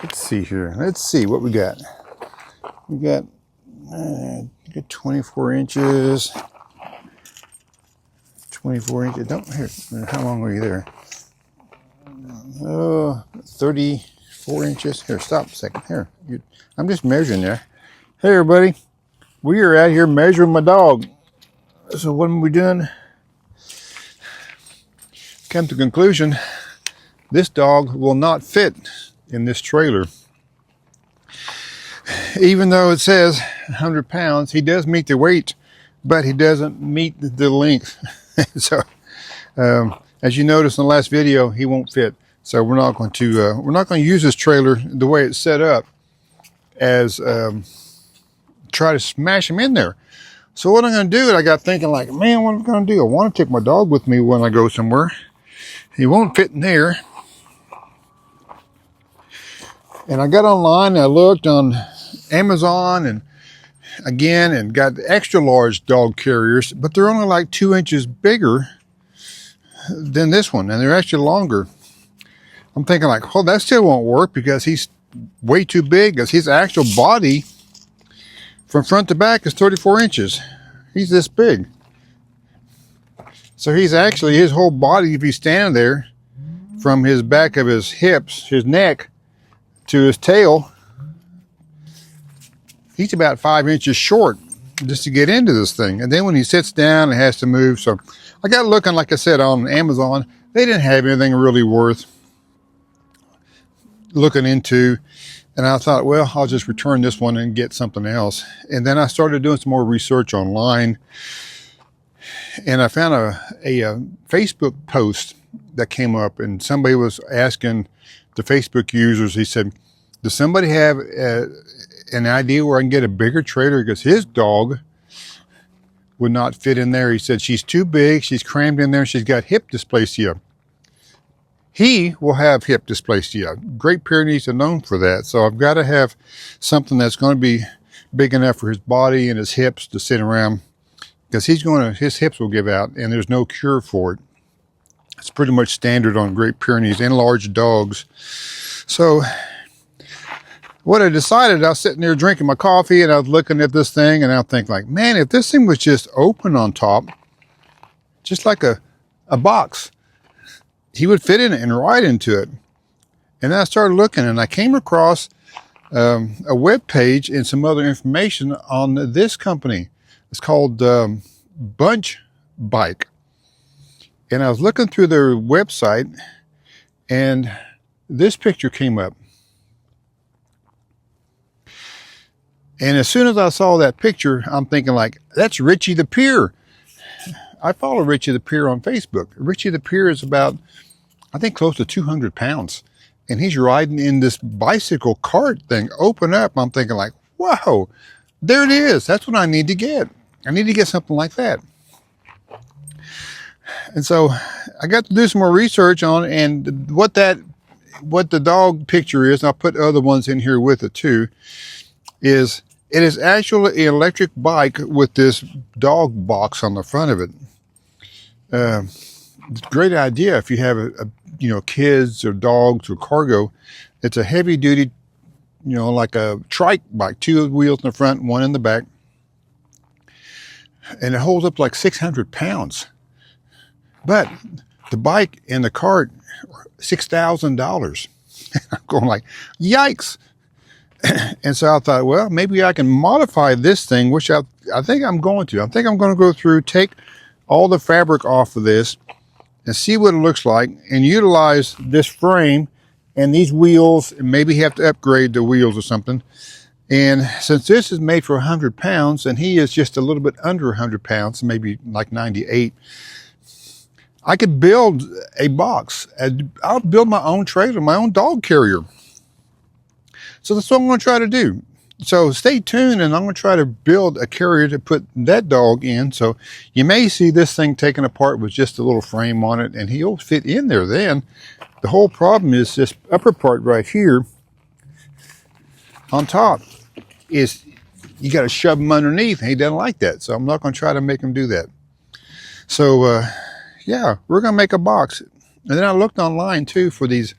Let's see here. Let's see what we got. We got 24 inches. 24 inches. Don't here. How long were you there? Oh, 34 inches. Here, stop a second. Here, I'm just measuring there. Hey, everybody. We are out here measuring my dog. So what are we doing? Come to conclusion, this dog will not fit in this trailer. Even though it says 100 pounds, he does meet the weight, but he doesn't meet the length. So, as you noticed in the last video, he won't fit. So we're not going to use this trailer the way it's set up as try to smash him in there. So what I'm going to do, I got thinking like, man, what am I going to do? I want to take my dog with me when I go somewhere. He won't fit in there. And I got online and I looked on Amazon and got extra large dog carriers, but they're only like 2 inches bigger than this one, and they're actually longer. I'm thinking like, oh, that still won't work because he's way too big, because his actual body from front to back is 34 inches. He's this big. So he's actually, his whole body, if he's standing there, from his back of his hips, his neck, to his tail, he's about 5 inches short just to get into this thing. And then when he sits down, it has to move. So I got looking, like I said, on Amazon. They didn't have anything really worth looking into. And I thought, well, I'll just return this one and get something else. And then I started doing some more research online. And I found a Facebook post that came up, and somebody was asking the Facebook users, he said, does somebody have an idea where I can get a bigger trailer? Because his dog would not fit in there. He said, she's too big, she's crammed in there, she's got hip dysplasia. He will have hip dysplasia. Great Pyrenees are known for that. So I've got to have something that's going to be big enough for his body and his hips to sit around, because his hips will give out and there's no cure for it. It's pretty much standard on Great Pyrenees and large dogs. So what I decided, I was sitting there drinking my coffee and I was looking at this thing and I think like, man, if this thing was just open on top, just like a box, he would fit in it and ride into it. And then I started looking and I came across a web page and some other information on this company. It's called Bunch Bike. And I was looking through their website and this picture came up. And as soon as I saw that picture, I'm thinking like, that's Richie the Pier. I follow Richie the Pier on Facebook. Richie the Pier is about, I think, close to 200 pounds. And he's riding in this bicycle cart thing, open up. I'm thinking like, whoa, there it is. That's what I need to get. I need to get something like that. And so I got to do some more research on it, and what the dog picture is, and I'll put other ones in here with it too, is it is actually an electric bike with this dog box on the front of it. It's a great idea if you have kids or dogs or cargo. It's a heavy duty, like a trike bike, 2 wheels in the front, 1 in the back. And it holds up like 600 pounds. But the bike and the cart are $6,000. I'm going like, yikes. And so I thought, well, maybe I can modify this thing, which I think I'm going to. I think I'm going to go through, take all the fabric off of this and see what it looks like, and utilize this frame and these wheels, and maybe have to upgrade the wheels or something. And since this is made for 100 pounds and he is just a little bit under 100 pounds, maybe like 98, I could build a box. I'll build my own trailer, my own dog carrier. So that's what I'm going to try to do. So stay tuned, and I'm going to try to build a carrier to put that dog in. So you may see this thing taken apart with just a little frame on it, and he'll fit in there then. The whole problem is this upper part right here on top is you got to shove him underneath, and he doesn't like that. So I'm not going to try to make him do that. So yeah, we're going to make a box. And then I looked online too for these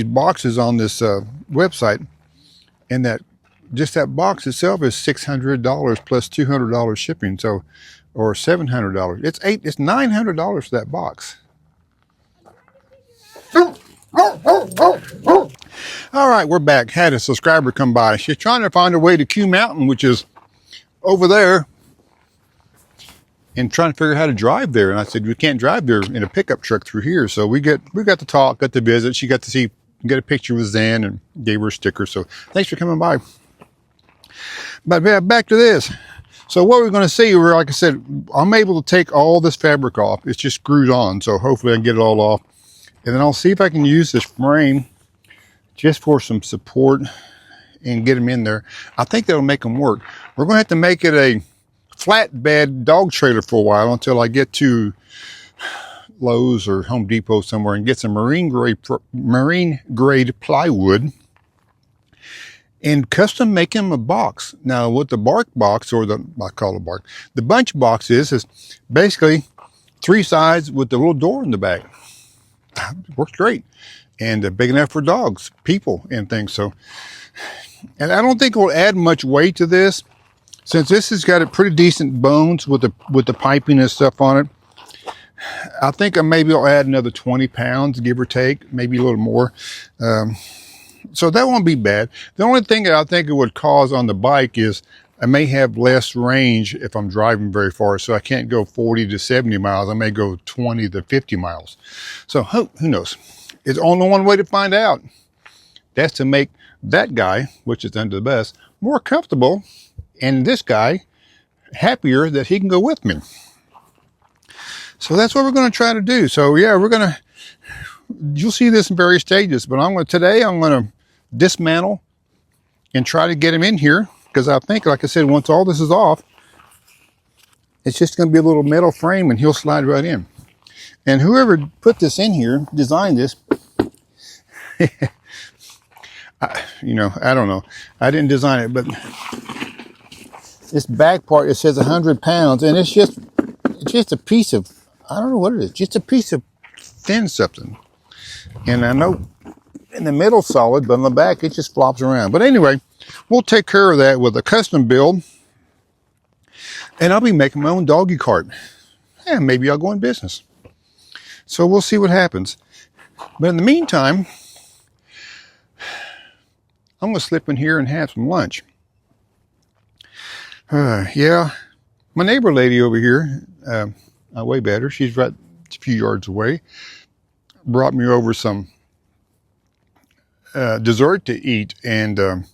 boxes on this website, and that just that box itself is $600 plus $200 shipping, so, or $700. It's $900 for that box. All right, we're back. Had a subscriber come by. She's trying to find her way to Q Mountain, which is over there, and trying to figure out how to drive there. And I said, we can't drive there in a pickup truck through here. So we got to talk, got to visit. She got to get a picture with Zen and gave her a sticker. So thanks for coming by. But yeah, back to this. So what we're going to see, like I said, I'm able to take all this fabric off. It's just screwed on. So hopefully I can get it all off. And then I'll see if I can use this frame just for some support and get them in there. I think that'll make them work. We're going to have to make it a flatbed dog trailer for a while until I get to Lowe's or Home Depot somewhere and get some marine grade plywood and custom make him a box. Now, what the bark box, or I call it bark, the bunch box is basically 3 sides with the little door in the back. Works great, and big enough for dogs, people, and things. So, and I don't think we'll add much weight to this, since this has got a pretty decent bones with the piping and stuff on it. I think maybe I'll add another 20 pounds, give or take, maybe a little more. So that won't be bad. The only thing that I think it would cause on the bike is I may have less range if I'm driving very far. So I can't go 40 to 70 miles. I may go 20 to 50 miles. So who knows? It's only one way to find out. That's to make that guy, which is under the bus, more comfortable, and this guy happier that he can go with me. So that's what we're going to try to do. So yeah, you'll see this in various stages, but today I'm going to dismantle and try to get him in here, because I think, like I said, once all this is off, it's just going to be a little metal frame and he'll slide right in. And whoever put this in here, designed this, I don't know. I didn't design it, but this back part, it says 100 pounds, and it's just a piece of, I don't know what it is, just a piece of thin something. And I know in the middle solid, but on the back it just flops around. But anyway, we'll take care of that with a custom build, and I'll be making my own doggy cart. And maybe I'll go in business. So we'll see what happens. But in the meantime, I'm going to slip in here and have some lunch. Yeah, my neighbor lady over here, way better, she's right a few yards away, brought me over some dessert to eat, and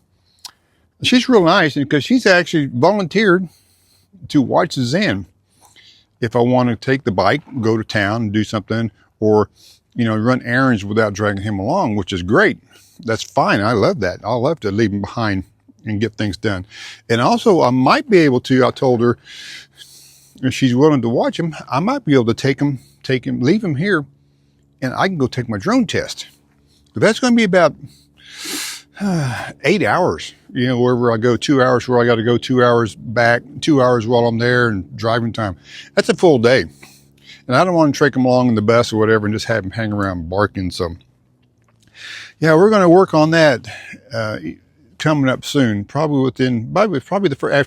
she's real nice, because she's actually volunteered to watch Zen if I want to take the bike, go to town and do something, or run errands without dragging him along, which is great. That's fine. I love that. I love to leave him behind and get things done. And also, I might be able to, I told her, if she's willing to watch him, I might be able to leave him here, and I can go take my drone test. But that's going to be about 8 hours, wherever I go, 2 hours where I got to go, 2 hours back, 2 hours while I'm there, and driving time. That's a full day. And I don't want to take him along in the bus or whatever and just have him hang around barking. So yeah, we're going to work on that coming up soon. Probably after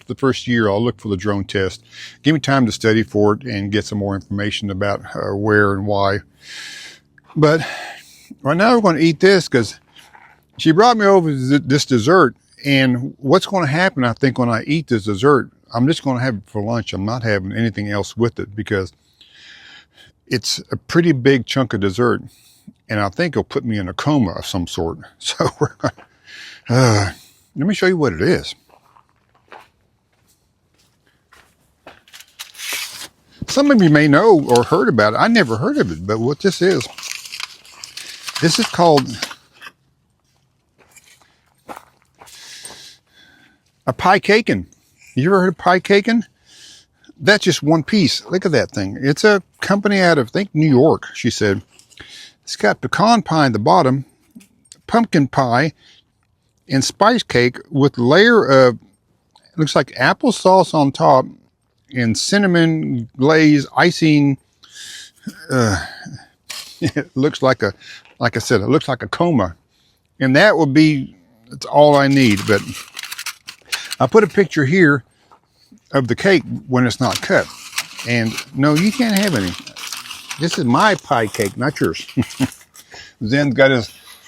the first year, I'll look for the drone test. Give me time to study for it and get some more information about where and why. But right now we're going to eat this, because she brought me over this dessert. And what's going to happen, I think, when I eat this dessert, I'm just going to have it for lunch. I'm not having anything else with it, because it's a pretty big chunk of dessert. And I think it'll put me in a coma of some sort. So we're going to, let me show you what it is. Some of you may know or heard about it. I never heard of it, but what this is called a pie cakin'. You ever heard of pie cakin'? That's just one piece. Look at that thing. It's a company out of, I think, New York, she said. It's got pecan pie at the bottom, pumpkin pie, and spice cake with a layer of, looks like applesauce on top, and cinnamon glaze icing. It looks like I said, it looks like a coma And that will be, that's all I need. But I put a picture here of the cake when it's not cut. And no, you can't have any. This is my pie cake, not yours. Zen's got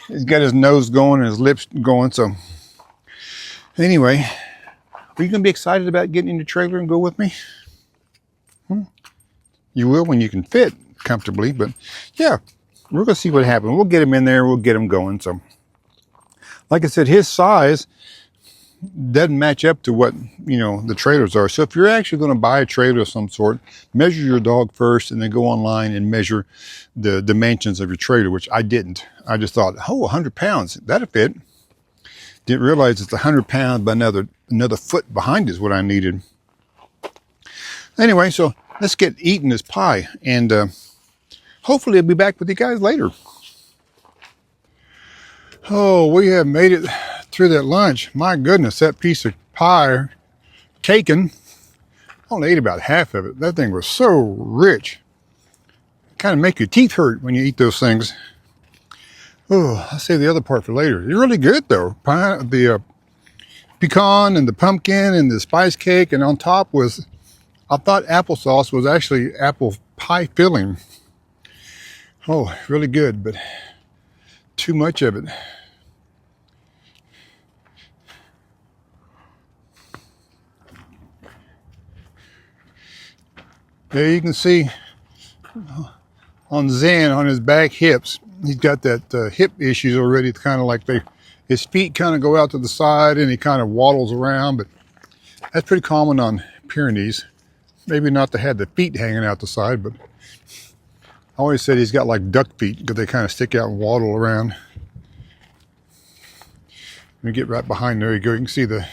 he's got his nose going and his lips going. So anyway, are you going to be excited about getting in the trailer and go with me? You will when you can fit comfortably. But yeah, we're going to see what happens. We'll get him in there. We'll get him going. So like I said, his size doesn't match up to what, you know, the trailers are. So if you're actually going to buy a trailer of some sort, measure your dog first and then go online and measure the dimensions of your trailer, which I didn't. I just thought, oh, 100 pounds, that'll fit. Didn't realize it's 100 pounds, but another foot behind is what I needed. Anyway, so let's get eating this pie, and hopefully I'll be back with you guys later. Oh, we have made it through that lunch. My goodness, that piece of pie, caking, I only ate about half of it. That thing was so rich. Kind of make your teeth hurt when you eat those things. Oh, I'll save the other part for later. It's really good though. Pie, the pecan and the pumpkin and the spice cake, and on top was, I thought applesauce was actually apple pie filling. Oh, really good, but too much of it. There you can see on Zen, on his back hips, he's got that hip issues already. It's kind of like his feet kind of go out to the side and he kind of waddles around, but that's pretty common on Pyrenees. Maybe not to have the feet hanging out the side, but I always said he's got like duck feet because they kind of stick out and waddle around. Let me get right behind there. You go. You can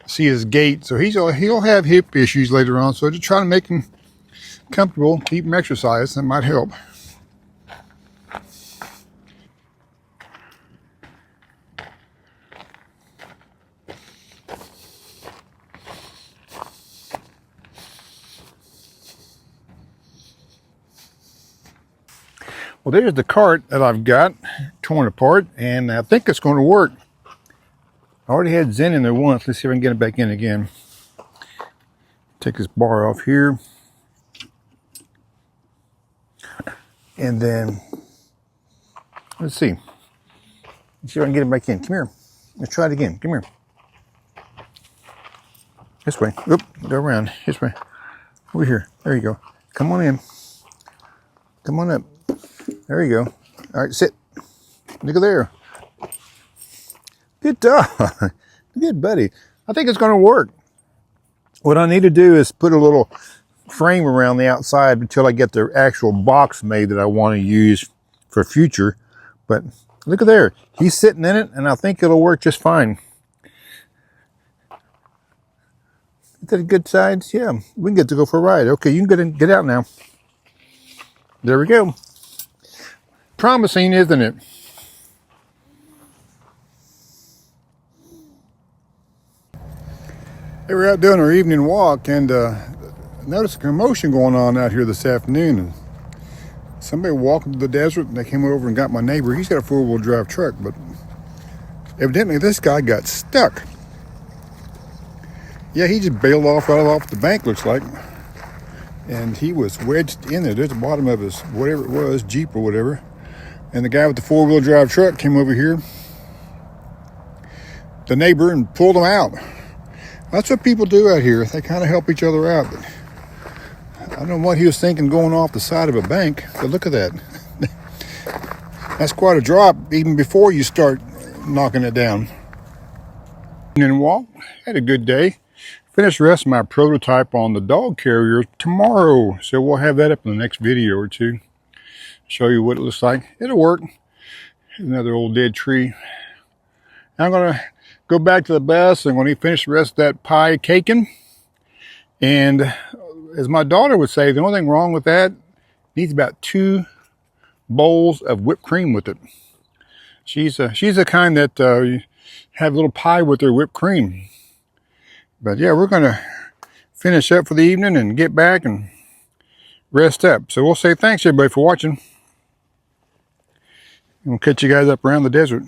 see his gait. So he'll have hip issues later on. So just try to make him comfortable, keep him exercise. That might help. Well, there's the cart that I've got torn apart, and I think it's going to work. I already had Zen in there once. Let's see if I can get it back in again. Take this bar off here. And then, let's see. Let's see if I can get it back in. Come here. Let's try it again. Come here. This way. Oop, go around. This way. Over here. There you go. Come on in. Come on up. There you go. All right, sit. Look at there. Good dog. Good buddy. I think it's going to work. What I need to do is put a little frame around the outside until I get the actual box made that I want to use for future. But look at there. He's sitting in it, and I think it'll work just fine. Is that a good size? Yeah, we can get to go for a ride. Okay, you can get out now. There we go. Promising, isn't it? Hey, we're out doing our evening walk, and noticed a commotion going on out here this afternoon. And somebody walked into the desert, and they came over and got my neighbor. He's got a four-wheel drive truck, but evidently this guy got stuck. Yeah, he just bailed off right off the bank, looks like. And he was wedged in there. There's the bottom of his, whatever it was, Jeep or whatever. And the guy with the four-wheel drive truck came over here, the neighbor, and pulled him out. That's what people do out here. They kind of help each other out. But I don't know what he was thinking going off the side of a bank, but look at that. That's quite a drop even before you start knocking it down. And then walk. Had a good day. Finished the rest of my prototype on the dog carrier tomorrow. So we'll have that up in the next video or two. Show you what it looks like. It'll work. Another old dead tree. I'm going to go back to the bus and when he finished the rest of that pie caking. And as my daughter would say, the only thing wrong with that, needs about 2 bowls of whipped cream with it. She's the kind that have a little pie with her whipped cream. But yeah, we're going to finish up for the evening and get back and rest up. So we'll say thanks everybody for watching. And we'll catch you guys up around the desert.